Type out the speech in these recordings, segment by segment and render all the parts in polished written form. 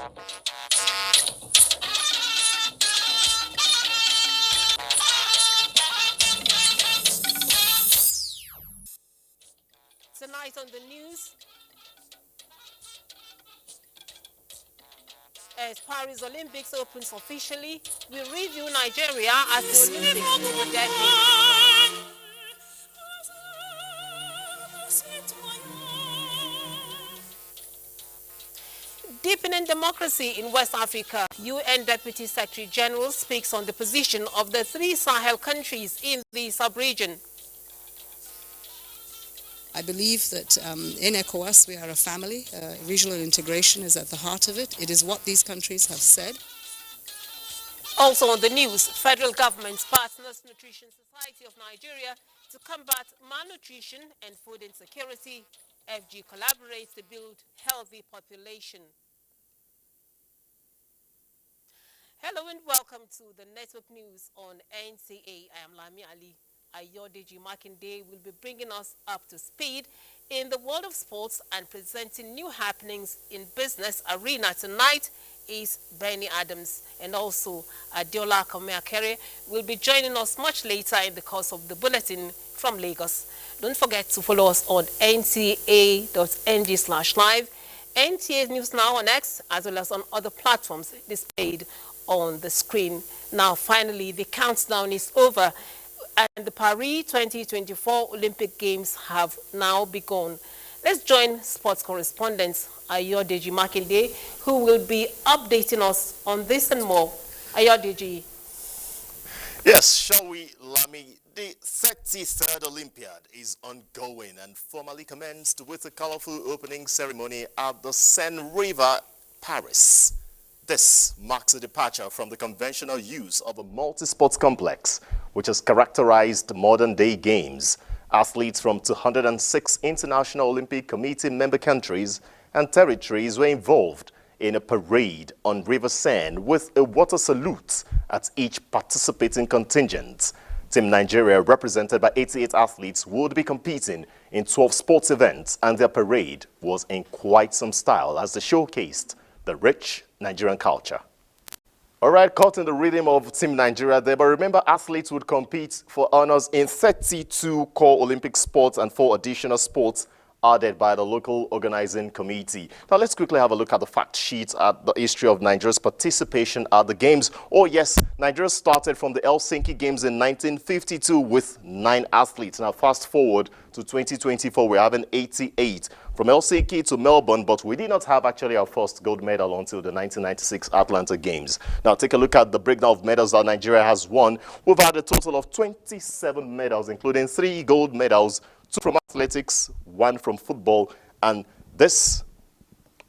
Tonight on the news, as Paris Olympics opens officially, we review Nigeria at the Olympics in a decade. Deepening democracy in West Africa, UN Deputy Secretary General speaks on the position of the 3 Sahel countries in the sub-region. I believe that in ECOWAS we are a family. Regional integration is at the heart of it. It is what these countries have said. Also on the news, federal government partners Nutrition Society of Nigeria to combat malnutrition and food insecurity. FG collaborates to build healthy population. Hello and welcome to the Network News on NTA. I am Lami Ali. Ayodeji Makinde will be bringing us up to speed in the world of sports and presenting new happenings in business arena. Tonight is Benny Adams, and also Adiola Kameakere will be joining us much later in the course of the bulletin from Lagos. Don't forget to follow us on nta.ng/live, NTA News Now on X, as well as on other platforms displayed on the screen. Now, finally, the countdown is over, and the Paris 2024 Olympic Games have now begun. Let's join sports correspondent Ayodeji Makinde, who will be updating us on this and more. Ayodeji. Yes, shall we, Lami? The 33rd Olympiad is ongoing and formally commenced with a colorful opening ceremony at the Seine River, Paris. This marks a departure from the conventional use of a multi-sports complex, which has characterized modern-day games. Athletes from 206 International Olympic Committee member countries and territories were involved in a parade on River Seine with a water salute at each participating contingent. Team Nigeria, represented by 88 athletes, would be competing in 12 sports events, and their parade was in quite some style as they showcased the rich Nigerian culture. All right, caught in the rhythm of Team Nigeria there, but remember, athletes would compete for honors in 32 core Olympic sports and 4 additional sports added by the local organizing committee. Now, let's quickly have a look at the fact sheet at the history of Nigeria's participation at the Games. Oh, yes, Nigeria started from the Helsinki Games in 1952 with 9 athletes. Now, fast forward to 2024, we're having 88. From Helsinki to Melbourne, but we did not have actually our first gold medal until the 1996 Atlanta Games. Now, take a look at the breakdown of medals that Nigeria has won. We've had a total of 27 medals, including 3 gold medals, 2 from athletics, 1 from football, and this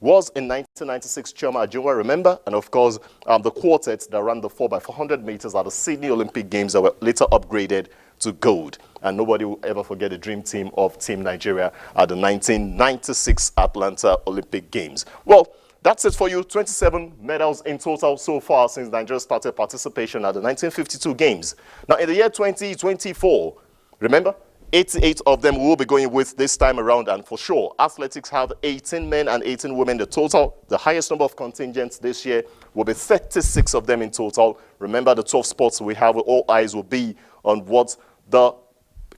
was in 1996 Choma Ajunwa, remember? And of course, the quartet that ran the 4x400 meters at the Sydney Olympic Games that were later upgraded to gold. And nobody will ever forget the dream team of Team Nigeria at the 1996 Atlanta Olympic Games. Well, that's it for you. 27 medals in total so far since Nigeria started participation at the 1952 Games. Now, in the year 2024, remember, 88 of them will be going with this time around, and for sure, athletics have 18 men and 18 women. The total, the highest number of contingents this year will be 36 of them in total. Remember, the 12 sports we have, all eyes will be on what the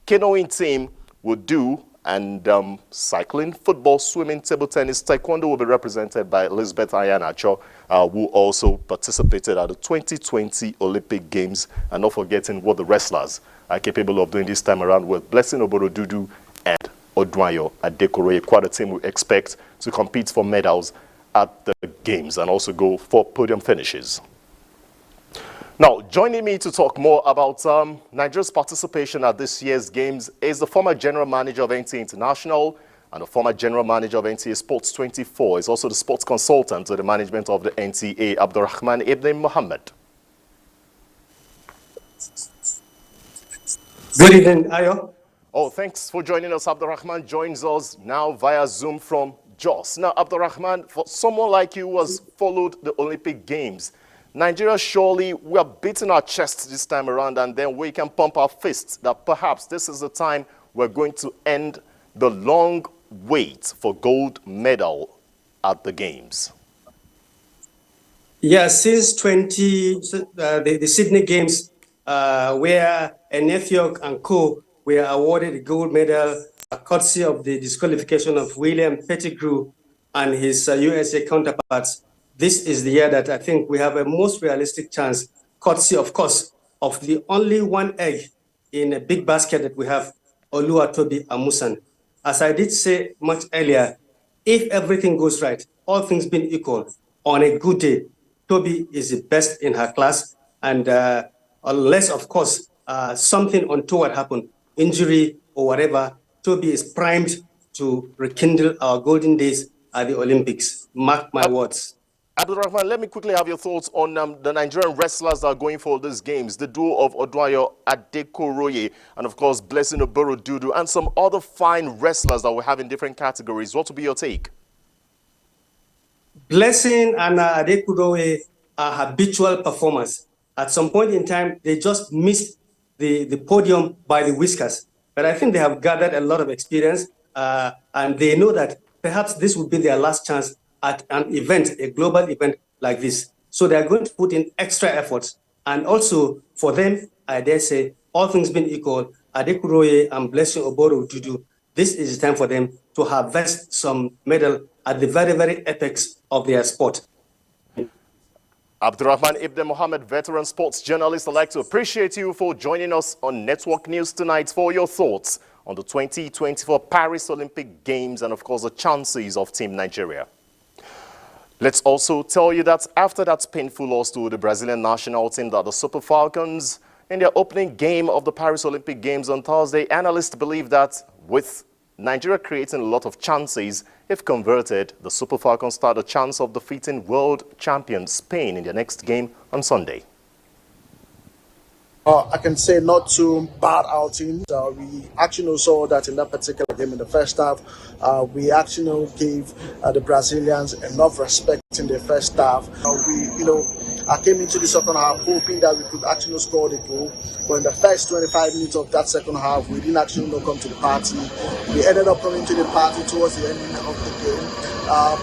canoeing team will do, and cycling, football, swimming, table tennis, taekwondo will be represented by Elizabeth Ayanacho, who also participated at the 2020 Olympic Games, and not forgetting what the wrestlers are capable of doing this time around with Blessing Oborodudu and Odwayo Adekoroye. Quite a team we expect to compete for medals at the Games and also go for podium finishes. Now, joining me to talk more about Nigeria's participation at this year's Games is the former General Manager of NTA International and the former General Manager of NTA Sports 24. He's also the sports consultant to the management of the NTA, Abdurrahman Ibn Mohammed. Good evening, Ayo. Oh, thanks for joining us. Abdurrahman joins us now via Zoom from Jos. Now, Abdurrahman, for someone like you who has followed the Olympic Games, Nigeria, surely we are beating our chests this time around, and then we can pump our fists that perhaps this is the time we're going to end the long wait for gold medal at the Games. Yeah, since the Sydney Games, where Ethioc and co were awarded the gold medal, courtesy of the disqualification of William Pettigrew and his USA counterparts. This is the year that I think we have a most realistic chance, courtesy, of course, of the only one egg in a big basket that we have, Oluwatobi Amusan. As I did say much earlier, if everything goes right, all things being equal, on a good day, Toby is the best in her class. And unless, of course, something untoward happened, injury or whatever, Toby is primed to rekindle our golden days at the Olympics. Mark my words. Abdulrahman, let me quickly have your thoughts on the Nigerian wrestlers that are going for these games. The duo of Odwayo Adekoroye and, of course, Blessing Oboro Dudu and some other fine wrestlers that we have in different categories. What will be your take? Blessing and Adekurowe are habitual performers. At some point in time, they just missed the podium by the whiskers. But I think they have gathered a lot of experience, and they know that perhaps this would be their last chance at an event, a global event like this. So they're going to put in extra efforts. And also for them, I dare say, all things being equal, Adekuroye and Blessing Oboro Dudu, this is the time for them to harvest some medal at the very, very apex of their sport. Abdurrahman Ibn Mohammed, veteran sports journalist, I'd like to appreciate you for joining us on Network News tonight for your thoughts on the 2024 Paris Olympic Games and, of course, the chances of Team Nigeria. Let's also tell you that after that painful loss to the Brazilian national team, that the Super Falcons, in their opening game of the Paris Olympic Games on Thursday, analysts believe that with Nigeria creating a lot of chances, if converted, the Super Falcons stand a chance of defeating world champion Spain in their next game on Sunday. I can say not too bad outing. We actually saw that in that particular game in the first half. We actually gave the Brazilians enough respect in the first half. I came into the second half hoping that we could actually score the goal. But in the first 25 minutes of that second half, we didn't actually come to the party. We ended up coming to the party towards the end of the game.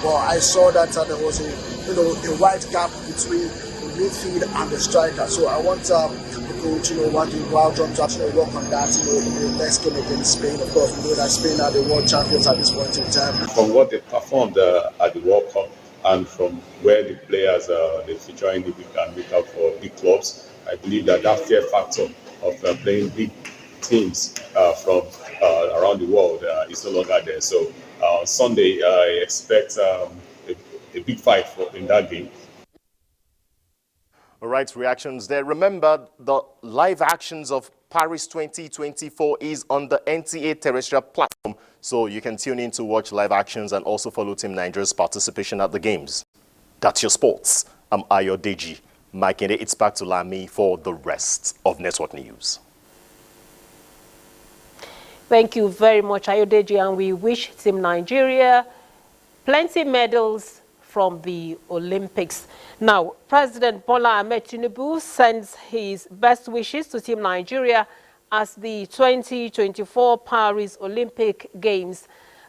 But I saw that there was a wide gap between the midfield and the striker. So I want the coach, wanting Waldron to actually work on that, in the next game against Spain. Of course, we know that Spain are the world champions at this point in time. From what they performed at the World Cup and from where the players they feature in the big and make out for big clubs, I believe that fear factor of playing big teams from around the world is no longer there. So on Sunday, I expect a big fight in that game. All right, reactions there. Remember, the live actions of Paris 2024 is on the NTA terrestrial platform, so you can tune in to watch live actions and also follow Team Nigeria's participation at the games. That's your sports. I'm Ayodeji. Mike, and it's back to Lami for the rest of Network News. Thank you very much, Ayodeji, and we wish Team Nigeria plenty medals from the Olympics. Now, President Bola Ahmed Tinubu sends his best wishes to Team Nigeria as the 2024 Paris Olympic Games.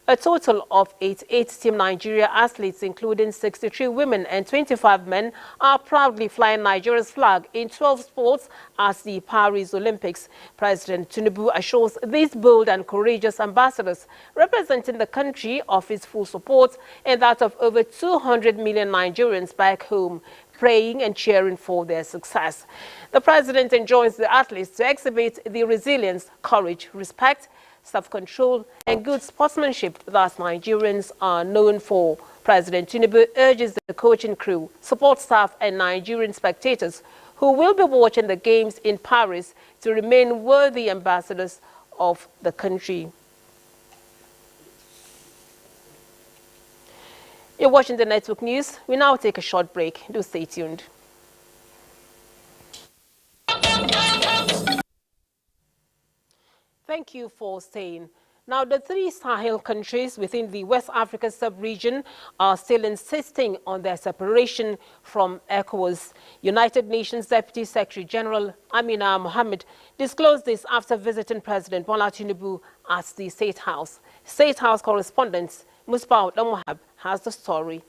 A total of 88 Team Nigeria athletes, including 63 women and 25 men, are proudly flying Nigeria's flag in 12 sports at the Paris Olympics. President Tinubu assures these bold and courageous ambassadors representing the country of his full support and that of over 200 million Nigerians back home, praying and cheering for their success. The president enjoins the athletes to exhibit the resilience, courage, respect, self-control, and good sportsmanship that Nigerians are known for. President Tinubu urges the coaching crew, support staff, and Nigerian spectators who will be watching the games in Paris to remain worthy ambassadors of the country. You're watching the Network News. We now take a short break. Do stay tuned. Thank you for staying. Now, the three Sahel countries within the West Africa sub-region are still insisting on their separation from ECOWAS. United Nations Deputy Secretary General Amina Mohammed disclosed this after visiting President Bola Tinubu at the State House. State House correspondent Musbah Al-Wahab has the story.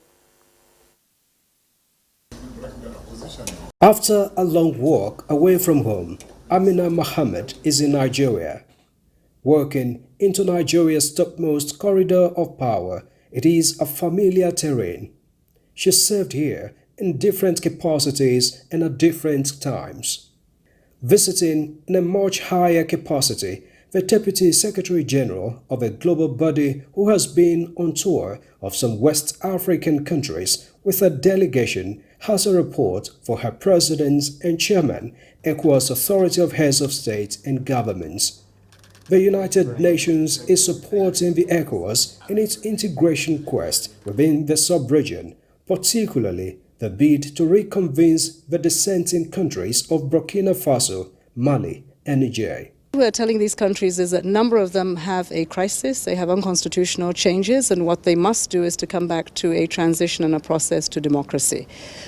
After a long walk away from home, Amina Mohammed is in Nigeria. Working into Nigeria's topmost corridor of power, it is a familiar terrain. She served here in different capacities and at different times. Visiting in a much higher capacity, the Deputy Secretary General of a global body who has been on tour of some West African countries with a delegation has a report for her President and Chairman, ECOWAS Authority of Heads of State and Governments. The United Nations is supporting the ECOWAS in its integration quest within the sub-region, particularly the bid to reconvene the dissenting countries of Burkina Faso, Mali, and Niger. What we're telling these countries is that a number of them have a crisis, they have unconstitutional changes, and what they must do is to come back to a transition and a process to democracy.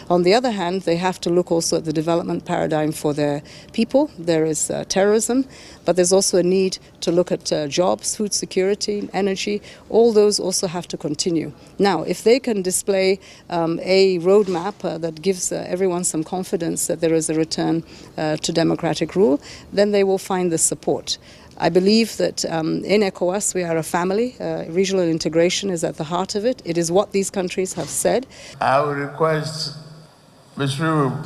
On the other hand, they have to look also at the development paradigm for their people. There is terrorism, but there's also a need to look at jobs, food security, energy. All those also have to continue. Now, if they can display a roadmap that gives everyone some confidence that there is a return to democratic rule, then they will find the support. I believe that in ECOWAS we are a family. Regional integration is at the heart of it. It is what these countries have said. I will request Mr.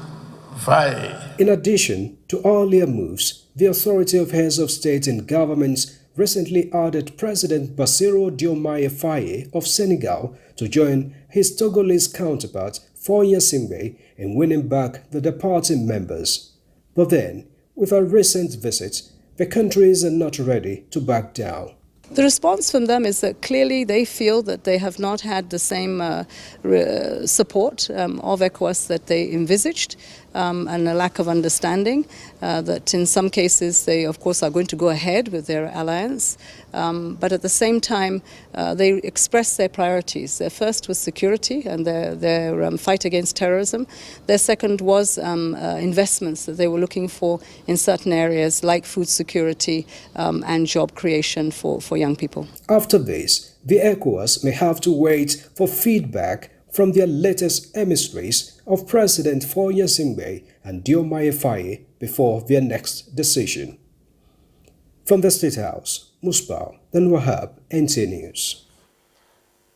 Faye. In addition to earlier moves, the Authority of Heads of State and Governments recently added President Bassirou Diomaye Faye of Senegal to join his Togolese counterpart Faye Singbe in winning back the departing members. But then, with a recent visit, the countries are not ready to back down. The response from them is that clearly they feel that they have not had the same support of ECOWAS that they envisaged, and a lack of understanding, that in some cases they of course are going to go ahead with their alliance, but at the same time they express their priorities. Their first was security and their fight against terrorism. Their second was investments that they were looking for in certain areas like food security and job creation for young people. After this, the ECOWAS may have to wait for feedback from their latest emissaries of President Faye Singbe and Diomaye Faye before their next decision. From the State House, Musbah, then Wahab, NTA News.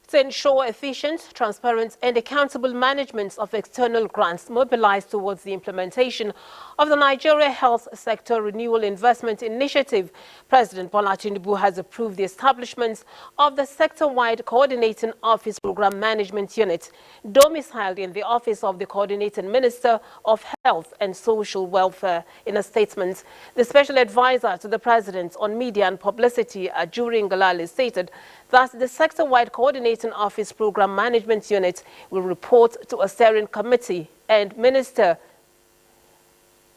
To ensure efficient, transparent and accountable management of external grants mobilized towards the implementation of the Nigeria Health Sector Renewal Investment Initiative, President Bola Tinubu has approved the establishment of the sector-wide Coordinating Office Program Management Unit, domiciled in the Office of the Coordinating Minister of Health and Social Welfare. In a statement, the Special Advisor to the President on Media and Publicity, Ajuri Ngalale, stated that the sector-wide Coordinating Office Program Management Unit will report to a steering committee and minister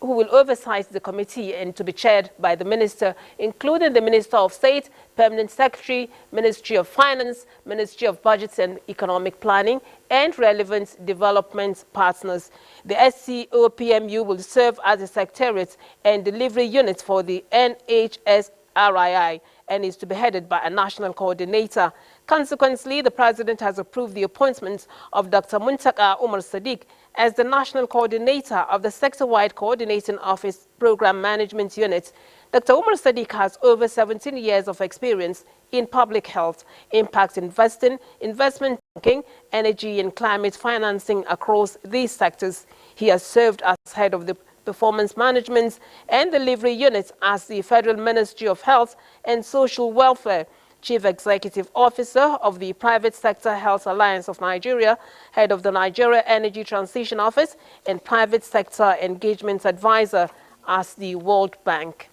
who will oversight the committee and to be chaired by the minister, including the Minister of State, Permanent Secretary, Ministry of Finance, Ministry of Budgets and Economic Planning, and relevant development partners. The SCOPMU will serve as a secretariat and delivery unit for the NHSRII and is to be headed by a national coordinator. Consequently, the President has approved the appointment of Dr. Muntaka Umar Sadiq as the National Coordinator of the Sector-Wide Coordinating Office Program Management Unit. Dr. Umar Sadiq has over 17 years of experience in public health, impact investing, investment banking, energy and climate financing across these sectors. He has served as head of the Performance Management and Delivery Unit as the Federal Ministry of Health and Social Welfare, Chief Executive Officer of the Private Sector Health Alliance of Nigeria, Head of the Nigeria Energy Transition Office, and Private Sector Engagement Advisor as the World Bank.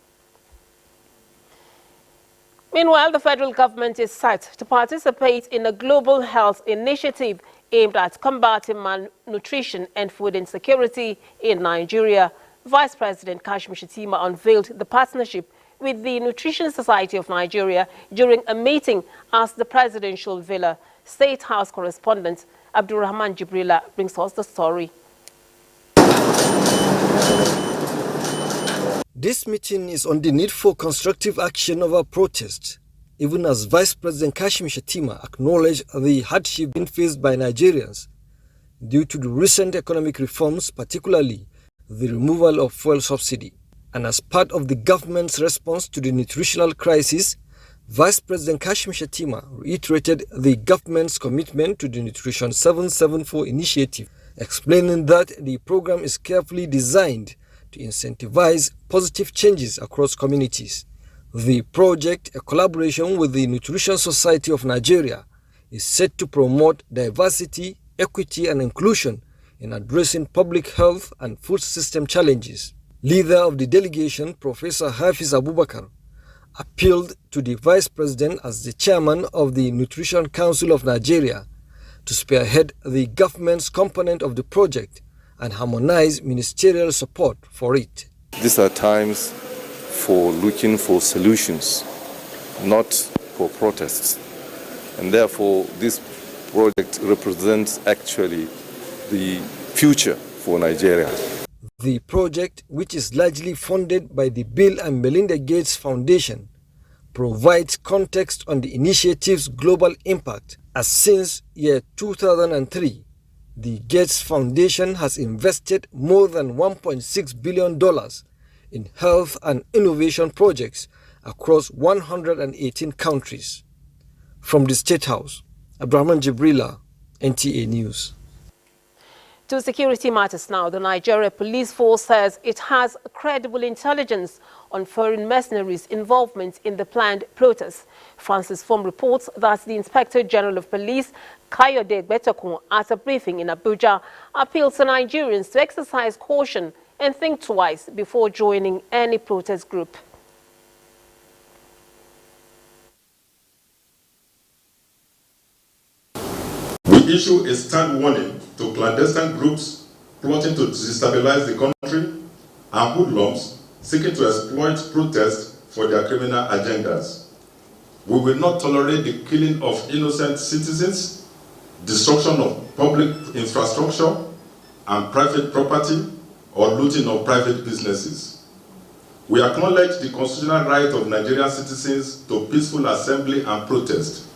Meanwhile, the federal government is set to participate in a global health initiative aimed at combating malnutrition and food insecurity in Nigeria. Vice President Kashim Shettima unveiled the partnership with the Nutrition Society of Nigeria during a meeting at the presidential villa. State House correspondent Abdulrahman Jibrila brings us the story. This meeting is on the need for constructive action over protest, even as Vice President Kashim Shettima acknowledged the hardship being faced by Nigerians due to the recent economic reforms, particularly the removal of fuel subsidy. And as part of the government's response to the nutritional crisis, Vice President Kashim Shettima reiterated the government's commitment to the Nutrition 774 initiative, explaining that the program is carefully designed to incentivize positive changes across communities. The project, a collaboration with the Nutrition Society of Nigeria, is set to promote diversity, equity, and inclusion in addressing public health and food system challenges. Leader of the delegation, Professor Hafiz Abubakar, appealed to the Vice President as the chairman of the Nutrition Council of Nigeria to spearhead the government's component of the project and harmonize ministerial support for it. These are times for looking for solutions, not for protests. And therefore, this project represents actually the future for Nigeria. The project, which is largely funded by the Bill and Melinda Gates Foundation, provides context on the initiative's global impact, as since year 2003, the Gates Foundation has invested more than $1.6 billion in health and innovation projects across 118 countries. From the State House, Abdurrahman Jibrila, NTA News. To security matters now, the Nigeria Police Force says it has credible intelligence on foreign mercenaries' involvement in the planned protests. Francis Form reports that the Inspector General of Police, Kayode Betokun, at a briefing in Abuja, appealed to Nigerians to exercise caution and think twice before joining any protest group. We issue a stern warning to clandestine groups plotting to destabilize the country and hoodlums seeking to exploit protests for their criminal agendas. We will not tolerate the killing of innocent citizens, destruction of public infrastructure and private property, or looting of private businesses. We acknowledge the constitutional right of Nigerian citizens to peaceful assembly and protest.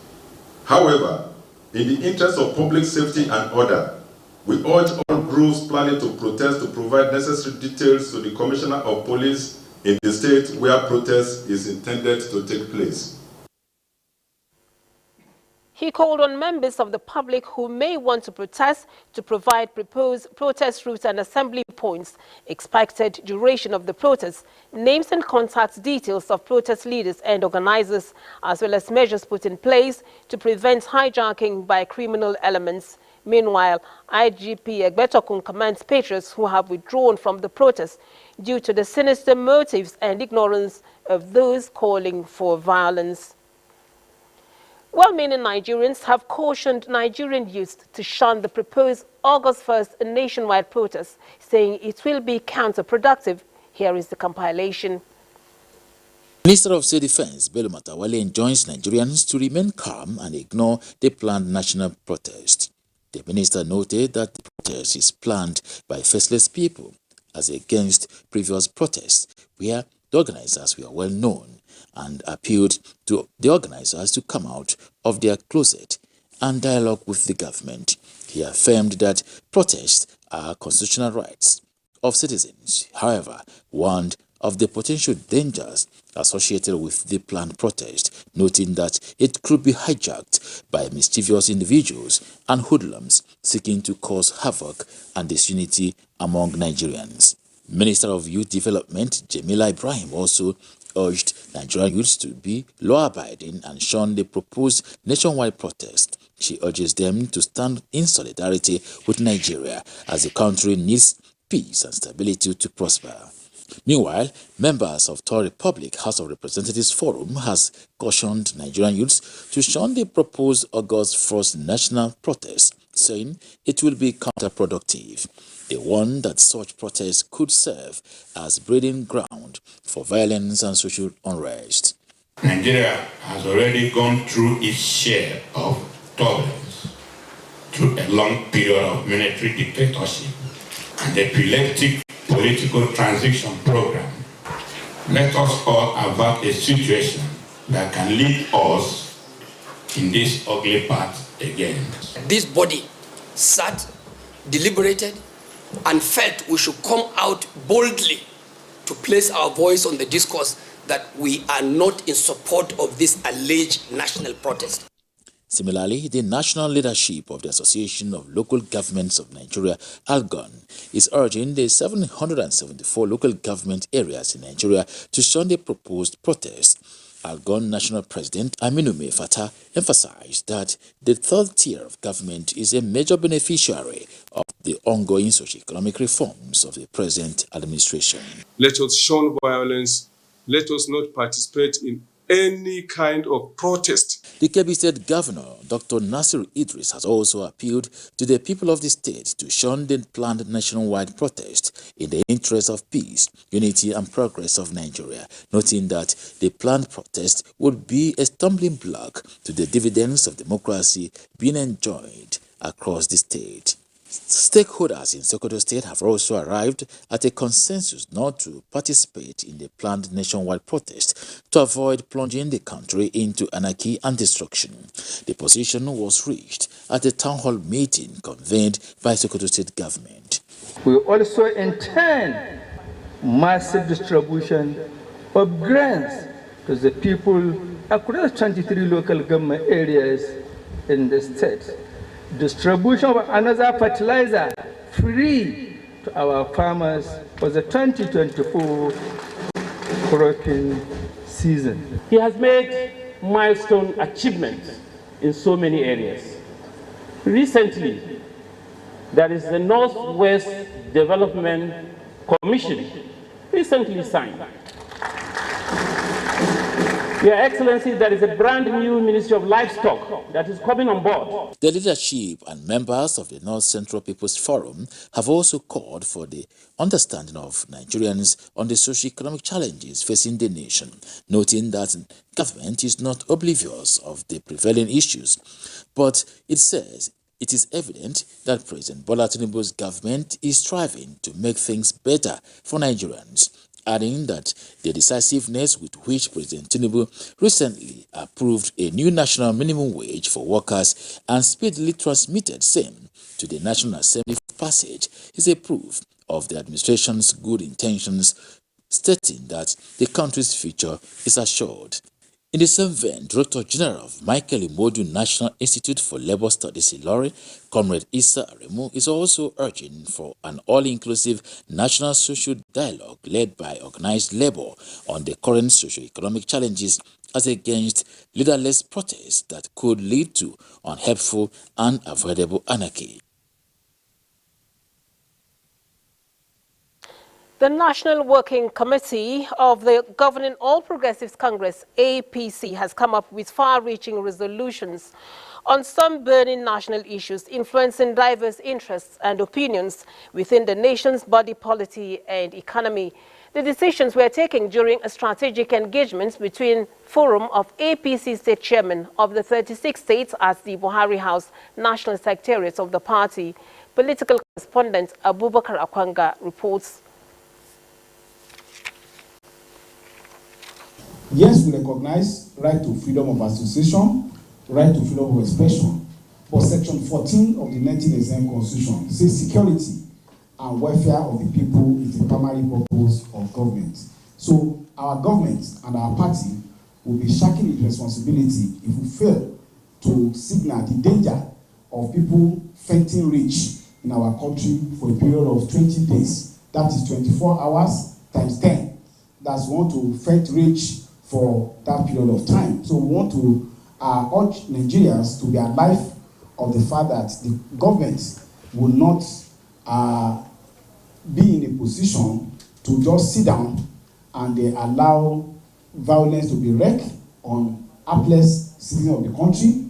However, in the interest of public safety and order, we urge all groups planning to protest to provide necessary details to the Commissioner of Police in the state where protest is intended to take place. He called on members of the public who may want to protest to provide proposed protest routes and assembly points, expected duration of the protest, names and contact details of protest leaders and organizers, as well as measures put in place to prevent hijacking by criminal elements. Meanwhile, IGP Egbetokun commends patriots who have withdrawn from the protest due to the sinister motives and ignorance of those calling for violence. Well-meaning Nigerians have cautioned Nigerian youth to shun the proposed August 1st nationwide protest, saying it will be counterproductive. Here is the compilation. Minister of State Defense Bello Matawalle enjoins Nigerians to remain calm and ignore the planned national protest. The minister noted that the protest is planned by faceless people as against previous protests where the organizers were well known, and appealed to the organizers to come out of their closet and dialogue with the government. He affirmed that protests are constitutional rights of citizens, however, warned of the potential dangers associated with the planned protest, noting that it could be hijacked by mischievous individuals and hoodlums seeking to cause havoc and disunity among Nigerians. Minister of Youth Development Jamila Ibrahim also urged Nigerian youths to be law-abiding and shun the proposed nationwide protest. She urges them to stand in solidarity with Nigeria as the country needs peace and stability to prosper. Meanwhile, members of Third Republic House of Representatives Forum has cautioned Nigerian youths to shun the proposed August 1st national protest, saying it will be counterproductive. They warn that such protests could serve as breeding ground for violence and social unrest. Nigeria has already gone through its share of turbulence, through a long period of military dictatorship and a epileptic political transition program. Let us all avert a situation that can lead us in this ugly path again. This body sat deliberated, and felt we should come out boldly to place our voice on the discourse that we are not in support of this alleged national protest. Similarly, the national leadership of the Association of Local Governments of Nigeria, ALGON, is urging the 774 local government areas in Nigeria to shun the proposed protest. ALGON National President Aminu Fatah emphasized that the third tier of government is a major beneficiary of the ongoing socio-economic reforms of the present administration. Let us shun violence. Let us not participate in any kind of protest. The Kebbi State Governor, Dr. Nasir Idris, has also appealed to the people of the state to shun the planned nationwide protest in the interest of peace, unity and progress of Nigeria, noting that the planned protest would be a stumbling block to the dividends of democracy being enjoyed across the state. Stakeholders in Sokoto State have also arrived at a consensus not to participate in the planned nationwide protest to avoid plunging the country into anarchy and destruction. The position was reached at a town hall meeting convened by Sokoto State government. We also intend massive distribution of grants to the people across 23 local government areas in the state. Distribution of another fertilizer free to our farmers for the 2024 cropping season. He has made milestone achievements in so many areas. Recently, there is the Northwest Development Commission recently signed. Your Excellency, there is a brand new Ministry of Livestock that is coming on board. The leadership and members of the North Central People's Forum have also called for the understanding of Nigerians on the socio-economic challenges facing the nation, noting that government is not oblivious of the prevailing issues, but it says it is evident that President Bola Tinubu's government is striving to make things better for Nigerians, adding that the decisiveness with which President Tinubu recently approved a new national minimum wage for workers and speedily transmitted same to the National Assembly for passage is a proof of the administration's good intentions, stating that the country's future is assured. In the same vein, Director General of Michael Imodu National Institute for Labour Studies Ilori, Comrade Issa Aremu, is also urging for an all-inclusive national social dialogue led by organized labour on the current socio-economic challenges as against leaderless protests that could lead to unhelpful and avoidable anarchy. The National Working Committee of the governing All Progressives Congress, APC, has come up with far-reaching resolutions on some burning national issues influencing diverse interests and opinions within the nation's body policy and economy. The decisions were taken during a strategic engagement between Forum of APC State Chairman of the 36 states as the Buhari House National Secretariat of the party. Political correspondent Abubakar Akwanga reports. Yes, we recognize right to freedom of association, right to freedom of expression, but Section 14 of the 1989 Constitution says security and welfare of the people is the primary purpose of government. So our government and our party will be shirking its responsibility if we fail to signal the danger of people fainting rich in our country for a period of 20 days. That is 24 hours times 10. That's we want to faint rich for that period of time. So we want to urge Nigerians to be alive of the fact that the government will not be in a position to just sit down and they allow violence to be wreaked on helpless citizens of the country.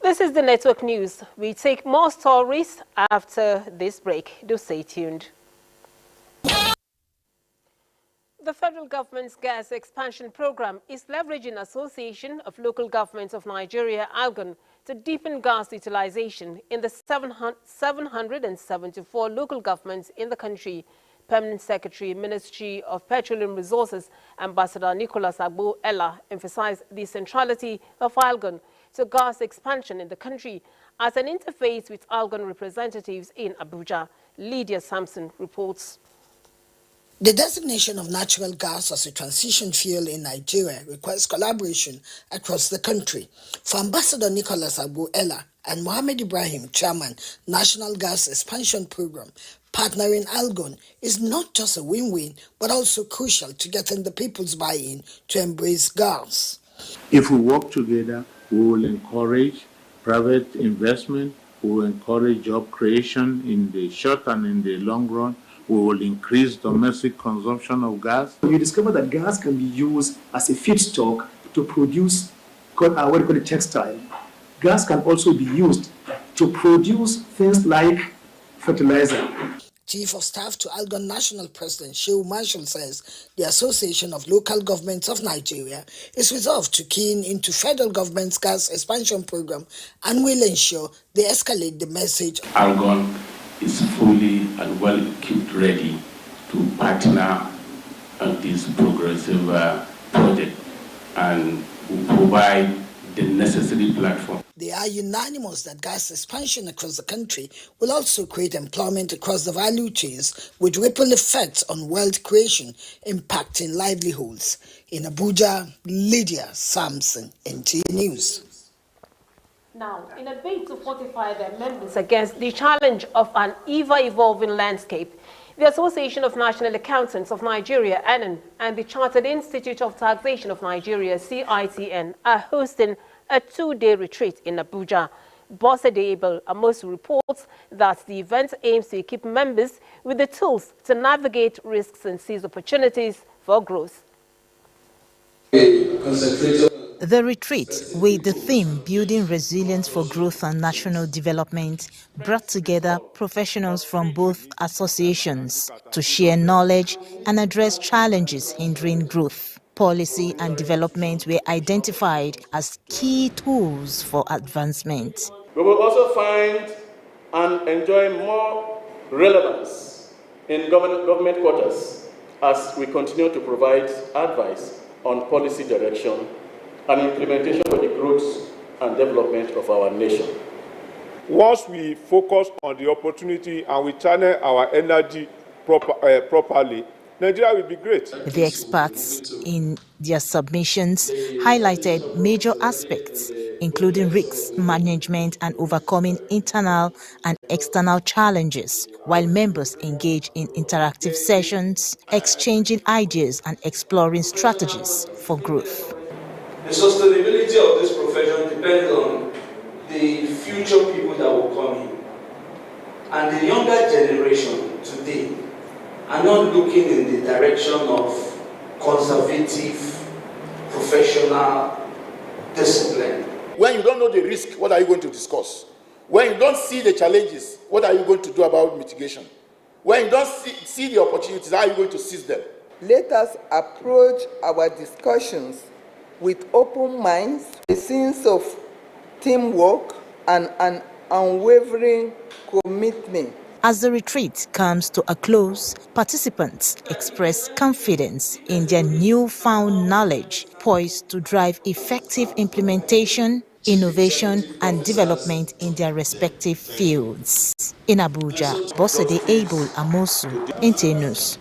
This is the Network News. We take more stories after this break. Do stay tuned. The federal government's gas expansion program is leveraging Association of Local Governments of Nigeria, ALGON, to deepen gas utilization in the 774 local governments in the country. Permanent Secretary, Ministry of Petroleum Resources, Ambassador Nicholas Agbo-Ella, emphasized the centrality of Algon to gas expansion in the country as an interface with Algon representatives in Abuja. Lydia Sampson reports. The designation of natural gas as a transition fuel in Nigeria requires collaboration across the country. For Ambassador Nicholas Agbo-Ella and Mohammed Ibrahim, Chairman, National Gas Expansion Program, partnering Algon is not just a win-win, but also crucial to getting the people's buy-in to embrace gas. If we work together, we will encourage private investment, we will encourage job creation in the short and in the long run. We will increase domestic consumption of gas. You discover that gas can be used as a feedstock to produce what we call a textile. Gas can also be used to produce things like fertilizer. Chief of Staff to Algon National President Shehu Marshall says the Association of Local Governments of Nigeria is resolved to key into federal government's gas expansion program and will ensure they escalate the message. Algon is fully and well equipped, ready to partner on this progressive project and will provide the necessary platform. They are unanimous that gas expansion across the country will also create employment across the value chains with ripple effects on wealth creation, impacting livelihoods. In Abuja, Lydia Sampson, NTA News. Now, in a bid to fortify their members against the challenge of an ever-evolving landscape, the Association of National Accountants of Nigeria, ANAN, and the Chartered Institute of Taxation of Nigeria, CITN, are hosting a two-day retreat in Abuja. Bosede Abel Amosu reports that the event aims to equip members with the tools to navigate risks and seize opportunities for growth. The retreat, with the theme Building Resilience for Growth and National Development, brought together professionals from both associations to share knowledge and address challenges hindering growth. Policy and development were identified as key tools for advancement. We will also find and enjoy more relevance in government quarters as we continue to provide advice on policy direction and implementation for the growth and development of our nation. Once we focus on the opportunity and we channel our energy properly, Nigeria will be great. The experts in their submissions highlighted major aspects, including risk management and overcoming internal and external challenges, while members engage in interactive sessions, exchanging ideas and exploring strategies for growth. The sustainability of this profession depends on the future people that will come in. And the younger generation today are not looking in the direction of conservative, professional discipline. When you don't know the risk, what are you going to discuss? When you don't see the challenges, what are you going to do about mitigation? When you don't see the opportunities, how are you going to seize them? Let us approach our discussions with open minds, a sense of teamwork, and an unwavering commitment. As the retreat comes to a close, participants express confidence in their newfound knowledge, poised to drive effective implementation, innovation, and development in their respective fields. In Abuja, Bosede Abel Amosu, NTA News.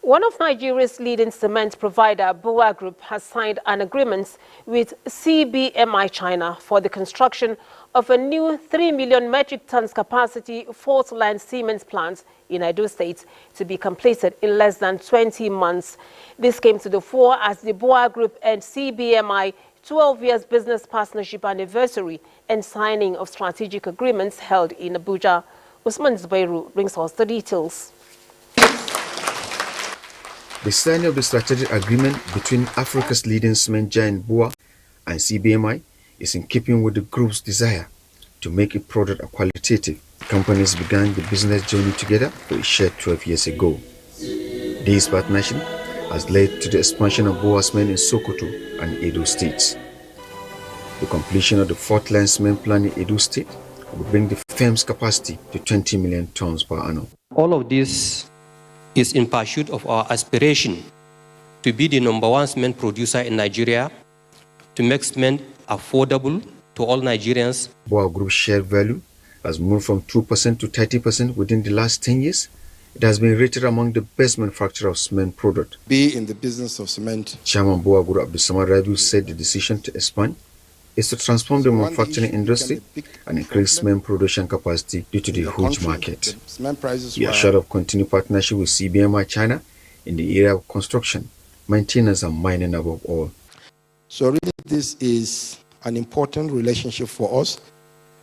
One of Nigeria's leading cement provider, Boa Group, has signed an agreement with CBMI China for the construction of a new 3 million metric tons capacity fourth-line cement plant in Edo State to be completed in less than 20 months. This came to the fore as the Boa Group and CBMI 12 years business partnership anniversary and signing of strategic agreements held in Abuja. Usman Zubairu brings us the details. The signing of the strategic agreement between Africa's leading cement giant Boa and CBMI is in keeping with the group's desire to make a product qualitative. Companies began the business journey together for a shared 12 years ago. This partnership has led to the expansion of Boa cement in Sokoto and Edo states. The completion of the fourth-line cement plant in Edo State will bring the firm's capacity to 20 million tons per annum. all of this is in pursuit of our aspiration to be the #1 cement producer in Nigeria, to make cement affordable to all Nigerians. BOA Group's share value has moved from 2% to 30% within the last 10 years. It has been rated among the best manufacturers of cement product. Be in the business of cement. Chairman BOA Group Abdulsamad Rabiu said the decision to expand is to transform the manufacturing industry and increase cement production capacity due to the huge market. He assured of continued partnership with CBMI China in the area of construction, maintenance and mining above all. So really this is an important relationship for us.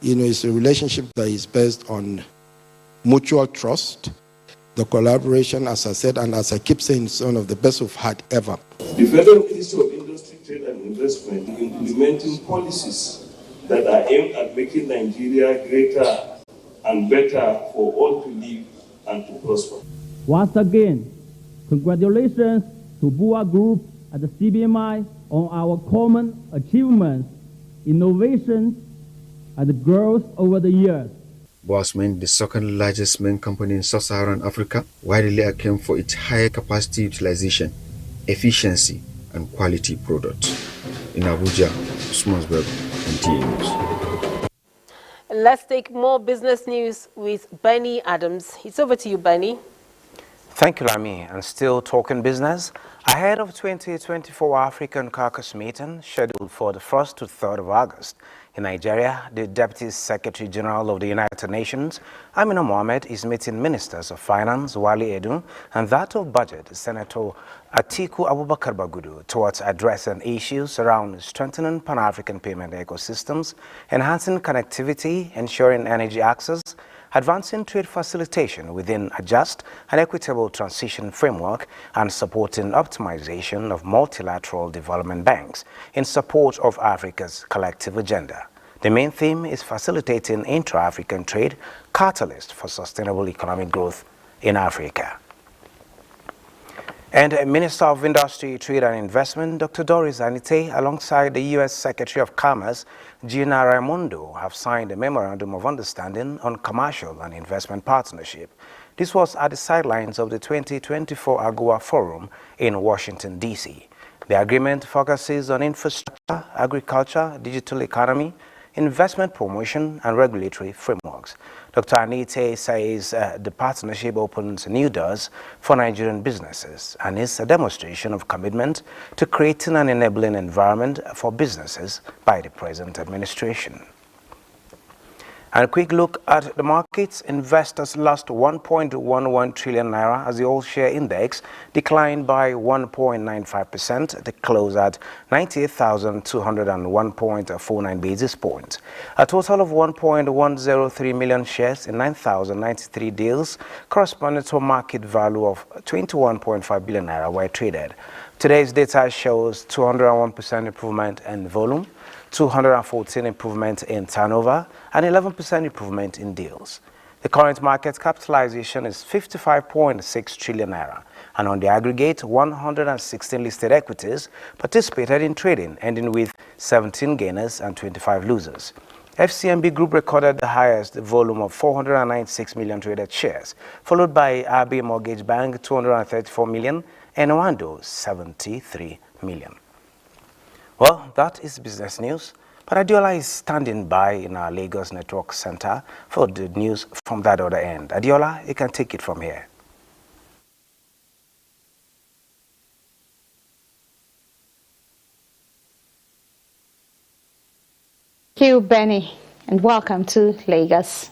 It's a relationship that is based on mutual trust. The collaboration, as I said, and as I keep saying, is one of the best we've had ever. The Federal Ministry of Industry, Trade and Investment is implementing policies that are aimed at making Nigeria greater and better for all to live and to prosper. Once again, congratulations to BOA Group and the CBMI on our common achievements, innovations, and growth over the years. BOA Cement, the second largest cement company in sub-Saharan Africa, widely acclaimed for its higher capacity utilization, efficiency, and quality products. In Abuja, Smunsberg, NTA News. Let's take more business news with Benny Adams. It's over to you, Benny. Thank you, Lami. And still talking business, ahead of 2024 African Caucus meeting scheduled for the 1st to 3rd of August, in Nigeria, the Deputy Secretary General of the United Nations, Amina Mohamed, is meeting Ministers of Finance, Wali Edu, and that of Budget, Senator Atiku Abubakar Bagudu, towards addressing issues around strengthening Pan-African payment ecosystems, enhancing connectivity, ensuring energy access, advancing trade facilitation within a just and equitable transition framework, and supporting optimization of multilateral development banks in support of Africa's collective agenda. The main theme is facilitating intra-African trade, catalyst for sustainable economic growth in Africa. And Minister of Industry, Trade and Investment, Dr. Doris Anite, alongside the U.S. Secretary of Commerce, Gina Raimondo, have signed a Memorandum of Understanding on Commercial and Investment Partnership. This was at the sidelines of the 2024 AGOA Forum in Washington, D.C. The agreement focuses on infrastructure, agriculture, digital economy, investment promotion, and regulatory frameworks. Dr. Anite says the partnership opens new doors for Nigerian businesses and is a demonstration of commitment to creating an enabling environment for businesses by the present administration. And a quick look at the markets. Investors lost 1.11 trillion naira as the all-share index declined by 1.95% to close at 98,201.49 basis points. A total of 1.103 million shares in 9,093 deals, corresponding to a market value of 21.5 billion naira, were traded. Today's data shows 201% improvement in volume, 214 improvement in turnover, and 11% improvement in deals. The current market capitalization is 55.6 trillion naira, and on the aggregate, 116 listed equities participated in trading, ending with 17 gainers and 25 losers. FCMB Group recorded the highest volume of 496 million traded shares, followed by RB Mortgage Bank 234 million and Wando 73 million. Well, that is business news, but Adiola is standing by in our Lagos Network Center for the news from that other end. Adiola, you can take it from here. Thank you, Benny, and welcome to Lagos.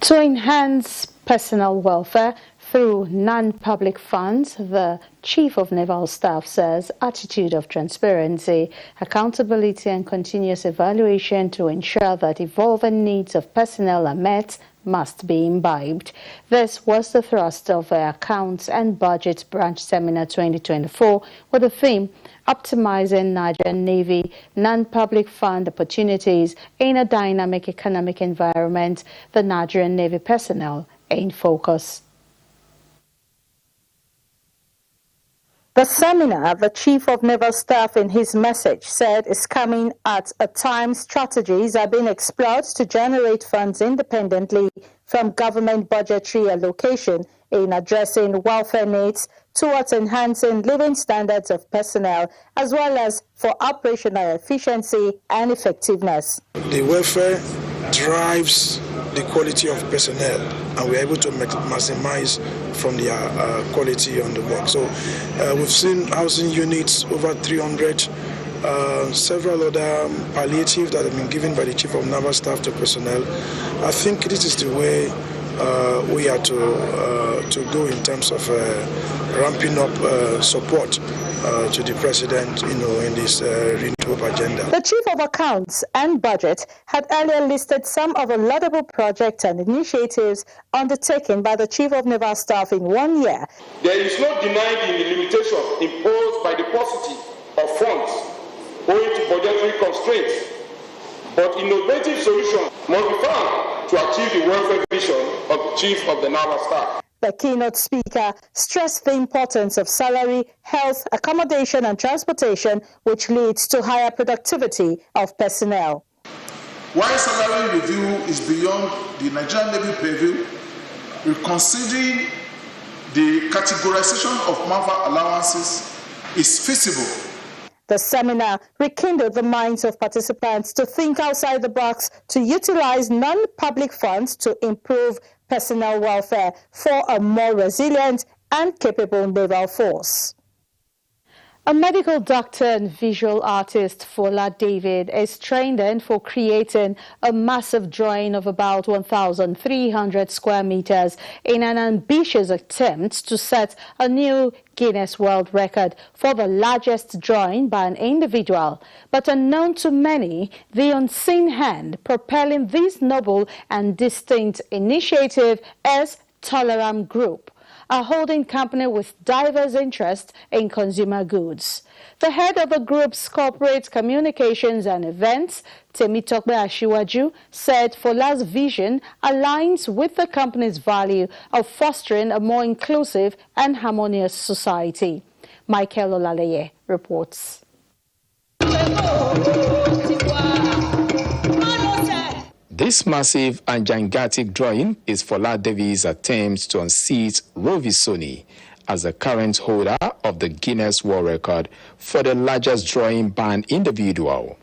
To enhance personal welfare through non-public funds, the Chief of Naval Staff says attitude of transparency, accountability and continuous evaluation to ensure that evolving needs of personnel are met must be imbibed. This was the thrust of the Accounts and Budget Branch Seminar 2024 with the theme Optimizing Nigerian Navy Non-Public Fund Opportunities in a Dynamic Economic Environment, the Nigerian Navy Personnel in Focus. The seminar, the Chief of Naval Staff in his message said, is coming at a time strategies are being explored to generate funds independently from government budgetary allocation in addressing welfare needs towards enhancing living standards of personnel, as well as for operational efficiency and effectiveness. The welfare drives the quality of personnel, and we're able to maximize from the quality on the work. So we've seen housing units, over 300, several other palliatives that have been given by the Chief of Naval Staff to personnel. I think this is the way we are to go in terms of ramping up support to the President, in this renewed agenda. The Chief of Accounts and Budget had earlier listed some of the laudable projects and initiatives undertaken by the Chief of Naval Staff in 1 year. There is no denying the limitation imposed by the paucity of funds owing to budgetary constraints, but innovative solutions must be found to achieve the welfare vision of the Chief of the Naval Staff. The keynote speaker stressed the importance of salary, health, accommodation and transportation, which leads to higher productivity of personnel. While salary review is beyond the Nigerian Navy purview, reconsidering the categorization of manpower allowances is feasible. The seminar rekindled the minds of participants to think outside the box to utilize non-public funds to improve personnel welfare for a more resilient and capable naval force. A medical doctor and visual artist, Fola David, is trained in for creating a massive drawing of about 1,300 square meters in an ambitious attempt to set a new Guinness World Record for the largest drawing by an individual. But unknown to many, the unseen hand propelling this noble and distinct initiative is Toleram Group, a holding company with diverse interests in consumer goods. The head of the group's corporate communications and events, Temitope Ashiwaju, said Fola's vision aligns with the company's value of fostering a more inclusive and harmonious society. Michael Olaleye reports. This massive and gigantic drawing is Fola David's attempt to unseat Rovisoni as the current holder of the Guinness World Record for the largest drawing by an individual.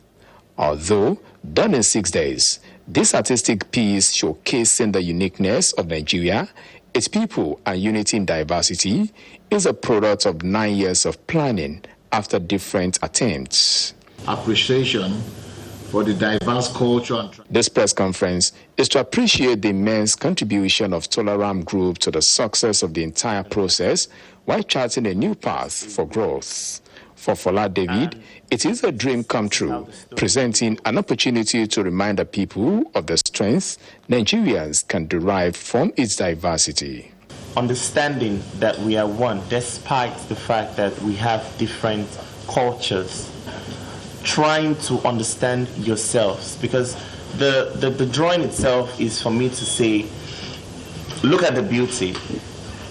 Although done in 6 days, this artistic piece showcasing the uniqueness of Nigeria, its people and unity in diversity is a product of 9 years of planning after different attempts. Appreciation for the diverse culture. This press conference is to appreciate the immense contribution of Toleram Group to the success of the entire process while charting a new path for growth. For Fola David, it is a dream come true, presenting an opportunity to remind the people of the strength Nigerians can derive from its diversity. Understanding that we are one, despite the fact that we have different cultures. Trying to understand yourselves, because the drawing itself is for me to say, look at the beauty.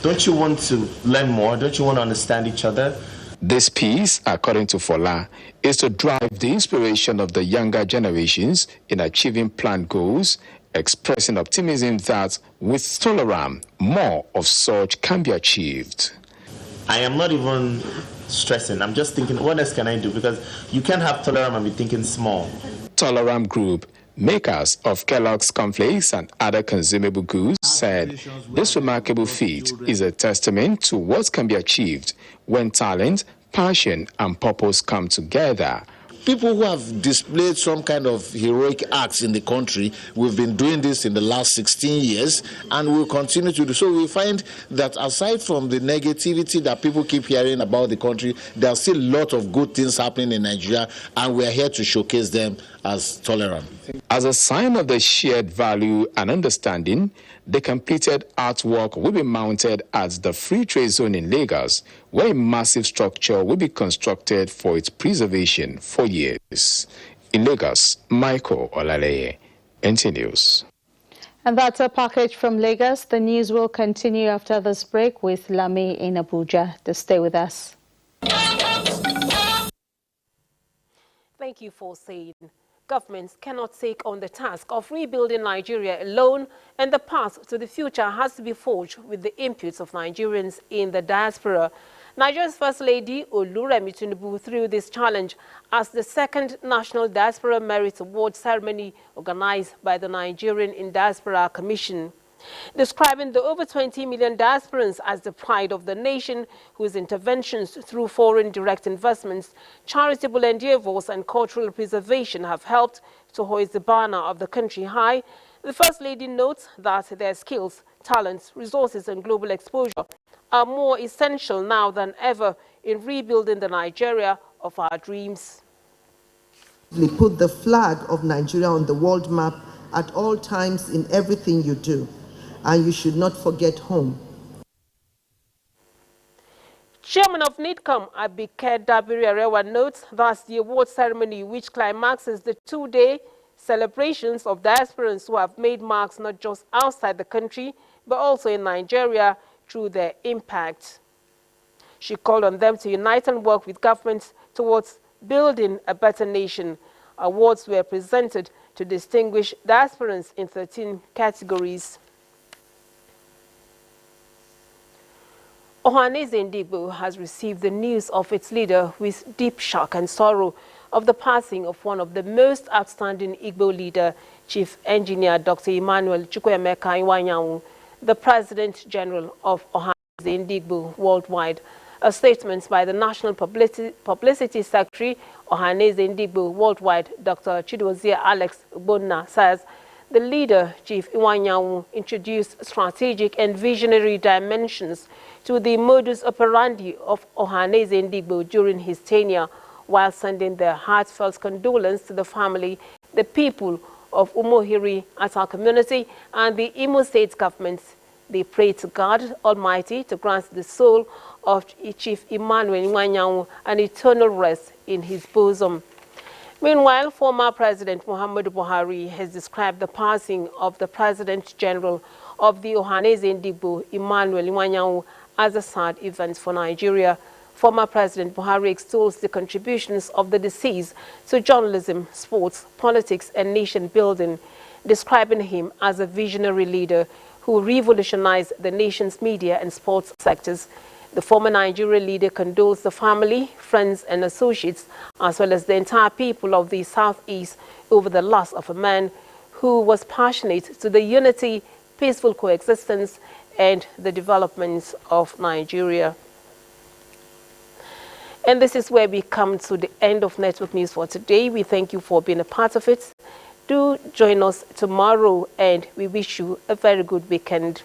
Don't you want to learn more? Don't you want to understand each other? This piece, according to Fola, is to drive the inspiration of the younger generations in achieving planned goals, expressing optimism that with Toleram, more of such can be achieved. I am not even stressing. I'm just thinking, what else can I do? Because you can't have Toleram and be thinking small. Toleram Group, makers of Kellogg's cornflakes and other consumable goods, said this remarkable feat is a testament to what can be achieved when talent, passion, and purpose come together. People who have displayed some kind of heroic acts in the country, we've been doing this in the last 16 years and we'll continue to do so. We find that aside from the negativity that people keep hearing about the country, there are still a lot of good things happening in Nigeria, and we're here to showcase them as Toleram. As a sign of the shared value and understanding, the completed artwork will be mounted at the Free Trade Zone in Lagos, where a massive structure will be constructed for its preservation for years. In Lagos, Michael Olaleye, NTA News. And that's a package from Lagos. The news will continue after this break with Lami in Abuja. To stay with us. Thank you for saying. Governments cannot take on the task of rebuilding Nigeria alone, and the path to the future has to be forged with the inputs of Nigerians in the diaspora. Nigeria's First Lady Oluremi Tinubu threw this challenge as the second National Diaspora Merit Award ceremony organized by the Nigerian in Diaspora Commission. Describing the over 20 million diasporans as the pride of the nation, whose interventions through foreign direct investments, charitable endeavors and cultural preservation have helped to hoist the banner of the country high, the First Lady notes that their skills, talents, resources and global exposure are more essential now than ever in rebuilding the Nigeria of our dreams. Put the flag of Nigeria on the world map at all times in everything you do. And you should not forget home. Chairman of NIDCOM, Abike Dabiri-Arewa, notes that the award ceremony, which climaxes the two-day celebrations of diasporans who have made marks not just outside the country, but also in Nigeria through their impact. She called on them to unite and work with governments towards building a better nation. Awards were presented to distinguished diasporans in 13 categories. Ohaneze Ndigbo has received the news of its leader with deep shock and sorrow of the passing of one of the most outstanding Igbo leader, Chief Engineer Dr. Emmanuel Chukwuemeka Iwanyanwu, the President General of Ohaneze Ndigbo worldwide. A statement by the National Publicity Secretary, Ohaneze Ndigbo worldwide, Dr. Chidozie Alex Bonna, says the leader, Chief Iwanyanwu, introduced strategic and visionary dimensions to the modus operandi of Ohaneze Ndigbo during his tenure, while sending their heartfelt condolence to the family, the people of Umuhiri as our community, and the Imo State government. They pray to God Almighty to grant the soul of Chief Emmanuel Iwanyanwu an eternal rest in his bosom. Meanwhile, former President Muhammadu Buhari has described the passing of the President General of the Ohaneze Ndigbo, Emmanuel Iwanyanwu, as a sad event for Nigeria. Former President Buhari extols the contributions of the deceased to journalism, sports, politics, and nation building, describing him as a visionary leader who revolutionized the nation's media and sports sectors. The former Nigerian leader condoles the family, friends, and associates, as well as the entire people of the Southeast over the loss of a man who was passionate to the unity, peaceful coexistence, and the development of Nigeria. And this is where we come to the end of Network News for today. We thank you for being a part of it. Do join us tomorrow, and we wish you a very good weekend.